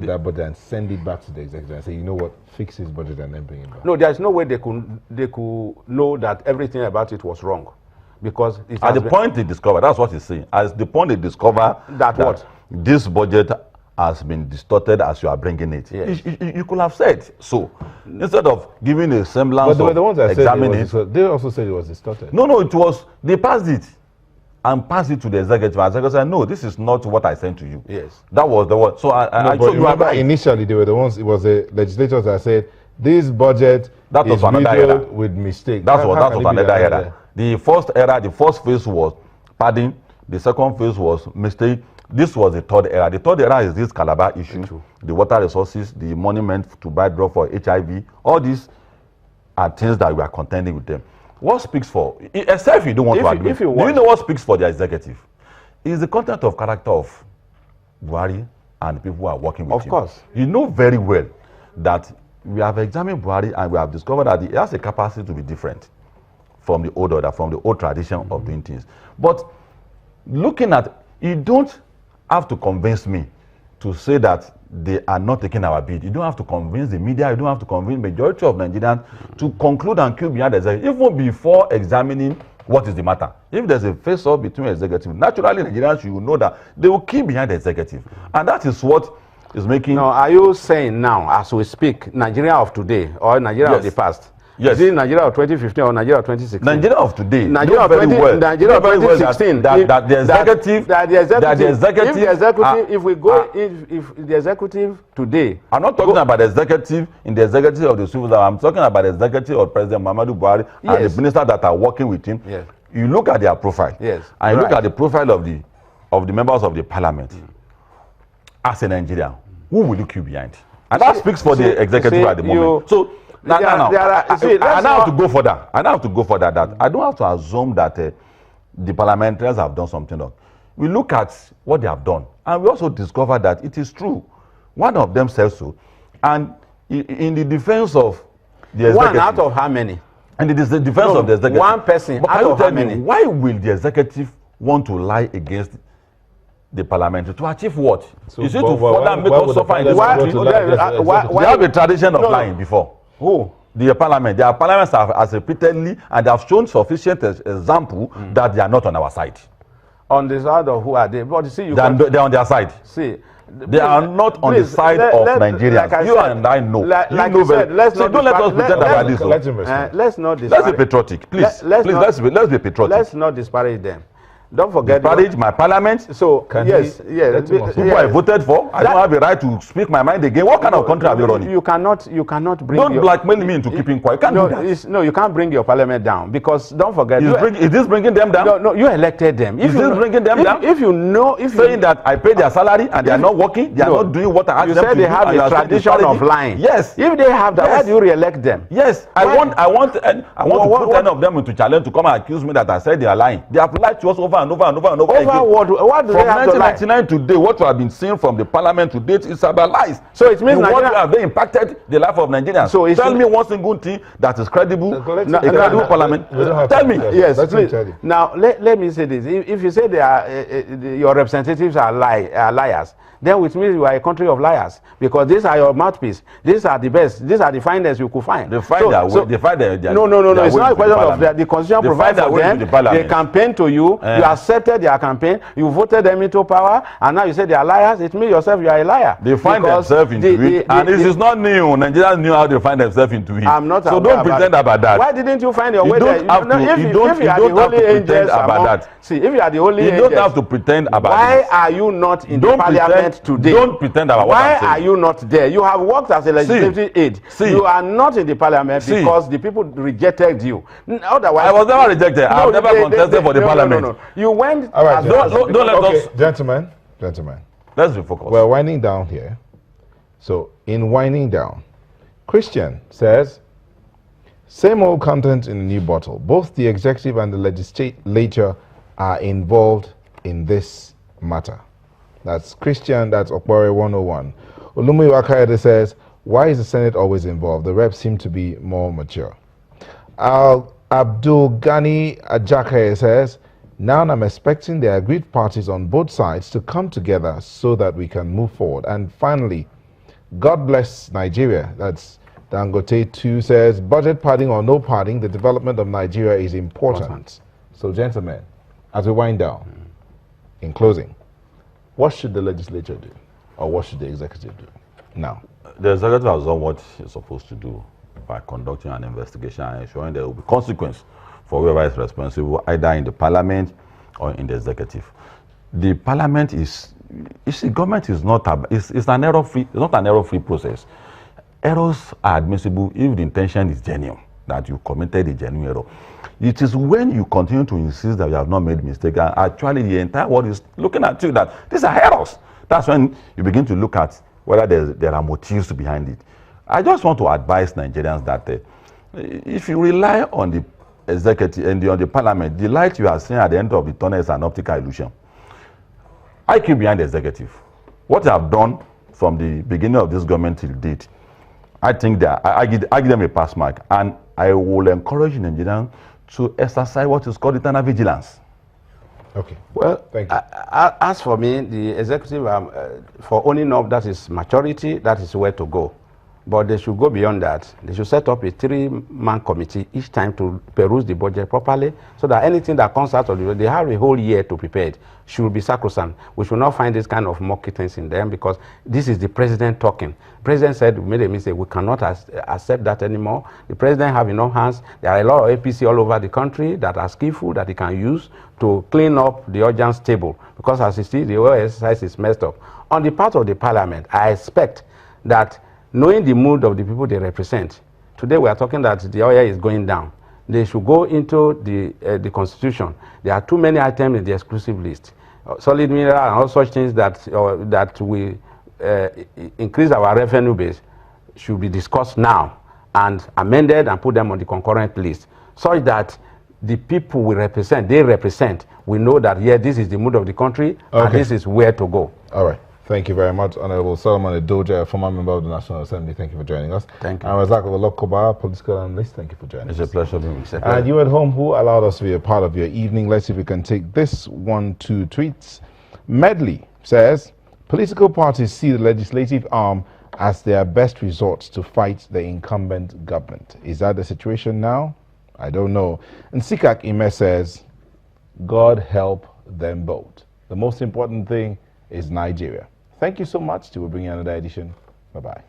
that budget and send it back to the executive and say, you know what, fix this budget and then bring it back? No, there's no way they could know that everything about it was wrong, because at the point they discover, that's what he's saying. At the point they discover that what this budget has been distorted as you are bringing it. Yes. You could have said so instead of giving a semblance. But they were the ones that examining said they also said it was distorted. No, it was, they passed it and passed it to the executive. And the executive said, no, this is not what I sent to you. Yes. That was the one. So I but remember, initially they were the ones, it was the legislators that said this budget that was is another era with mistake. That was another era. The first era, the first phase was padding. The second phase was mistake. This was the third era. The third era is this Calabar issue, the water resources, the monument to buy drug for HIV. All these are things that we are contending with them. What speaks for, except if you don't want to agree, do you know what speaks for the executive? Is the content of character of Buhari and the people who are working with him. Of course. You know very well that we have examined Buhari and we have discovered that he has a capacity to be different from the old order, from the old tradition of doing things. But looking at, you don't have to convince me to say that they are not taking our bid. You don't have to convince the media, you don't have to convince the majority of Nigerians to conclude and queue behind the executive, even before examining what is the matter. If there's a face-off between executive, naturally Nigerians should know that they will queue behind the executive. And that is what is making... Now, are you saying now, as we speak, Nigeria of today or Nigeria of the past? Yes. Is it Nigeria of 2015 or Nigeria of 2016? Nigeria of today. Nigeria of 2016. That the executive. If the executive today. I'm not talking about the executive in the executive of the civil. I'm talking about the executive of President Muhammadu Buhari and the ministers that are working with him. Yes. You look at their profile. Yes. And you look at the profile of the members of the parliament. As a Nigerian, who will you queue behind? And that speaks for the executive at the moment. So. I now have to go further. I now have to go further. That I don't have to assume that the parliamentarians have done something wrong. We look at what they have done, and we also discover that it is true. One of them says so, and in the defense of the executive, one out of how many? And it is the defense of the executive. One person but out of how many? Why will the executive want to lie against the parliament to achieve what? So is it to further make us suffer in this country? They have a tradition of lying before. Who? The parliament. Their parliaments have repeatedly and have shown sufficient example that they are not on our side. On the side of who are they? But you see, they are on their side. See, they are not on the side of Nigerians. Like you and I know. Like you said, let's not don't let us pretend about this. Let's not disparage. Let's be patriotic, please. Let's be patriotic. Let's not disparage them. Don't forget my parliament. So yes, people I voted for. I don't have a right to speak my mind again. What kind of country are we running? You cannot bring. Don't blackmail me into keeping quiet. You can't do that. No, you can't bring your parliament down, because don't forget. Is this bringing them down? No, you elected them. Is this bringing them down? If you know, saying that I pay their salary and they are not working, they are not doing what I asked them to do. You said they have a tradition of lying. Yes. If they have that, why do you re-elect them? Yes. I want to put 10 of them into challenge to come and accuse me that I said they are lying. They have lied to us over and over and over and over. What do from they have 1999 to today, what we have been seeing from the parliament to date is about lies. So it means what have they impacted the life of Nigerians? So tell me one single thing that is credible. A credible parliament. Tell me. Yes, please. Now let me say this: if you say they are your representatives are liars, then which means you are a country of liars, because these are your mouthpiece. These are the best. These are the finest you could find. They find their way. They find their no. It's not a question of the constitution provides for them. They campaign to you. You accepted their campaign. You voted them into power, and now you say they are liars. It means yourself you are a liar. They find themselves into it, and it is not new. Nigerians knew how they find themselves into it. I'm not. So don't pretend about that. Why didn't you find your way there? You don't have to pretend about that. See, if you are the holy angels, you don't have to pretend about it. Why are you not in the parliament today? Don't pretend about what I'm saying. Why are you not there? You have worked as a legislative aide. You are not in the parliament because the people rejected you. Otherwise, I was never rejected. I have never contested for the parliament. No. You went. All right, don't let us. Gentlemen. Let's be focused. We're winding down here. So, in winding down, Christian says, same old content in a new bottle. Both the executive and the legislature are involved in this matter. That's Christian, that's Okpore 101. Olumi Wakayede says, why is the Senate always involved? The reps seem to be more mature. Abdul Ghani Ajakaye says, now I'm expecting the agreed parties on both sides to come together so that we can move forward. And finally, God bless Nigeria. That's Dangote 2 says, budget padding or no padding, the development of Nigeria is important. So, gentlemen, as we wind down, in closing, what should the legislature do? Or what should the executive do now? The executive has done what it's supposed to do by conducting an investigation and ensuring there will be consequence for whoever is responsible, either in the parliament or in the executive. The parliament is, you see, government is not it's an error-free, it's not an error-free process. Errors are admissible if the intention is genuine, that you committed a genuine error. It is when you continue to insist that you have not made mistake, and actually the entire world is looking at you that these are errors. That's when you begin to look at whether there are motives behind it. I just want to advise Nigerians that if you rely on the executive and on the parliament, the light you are seeing at the end of the tunnel is an optical illusion. I keep behind the executive. What they have done from the beginning of this government till date, I think that I give them a pass mark, and I will encourage Nigerians to exercise what is called internal vigilance. Okay. Well, thank you. As for me, the executive, for owning up, that is maturity, that is where to go. But they should go beyond that. They should set up a 3-man committee each time to peruse the budget properly, so that anything that comes out of the, they have a whole year to prepare it, should be sacrosanct. We should not find this kind of murky things in them, because this is the president talking. The president said, we made a mistake, we cannot accept that anymore. The president have enough hands. There are a lot of APC all over the country that are skillful, that he can use to clean up the audience table, because as you see, the whole exercise is messed up. On the part of the parliament, I expect that, knowing the mood of the people they represent, today we are talking that the oil is going down. They should go into the constitution. There are too many items in the exclusive list. Solid mineral and all such things that will increase our revenue base should be discussed now and amended and put them on the concurrent list, such that the people we represent, we know that, yeah, this is the mood of the country, and this is where to go. All right. Thank you very much, Honorable Solomon Edoja, a former member of the National Assembly. Thank you for joining us. Thank you. And Razak Olokoba, political analyst. Thank you for joining us. It's a pleasure being with you. And you at home who allowed us to be a part of your evening. Let's see if we can take this 1-2 tweets. Medley says, political parties see the legislative arm as their best resort to fight the incumbent government. Is that the situation now? I don't know. And Sikak Ime says, God help them both. The most important thing is Nigeria. Thank you so much. We'll bring you another edition. Bye-bye.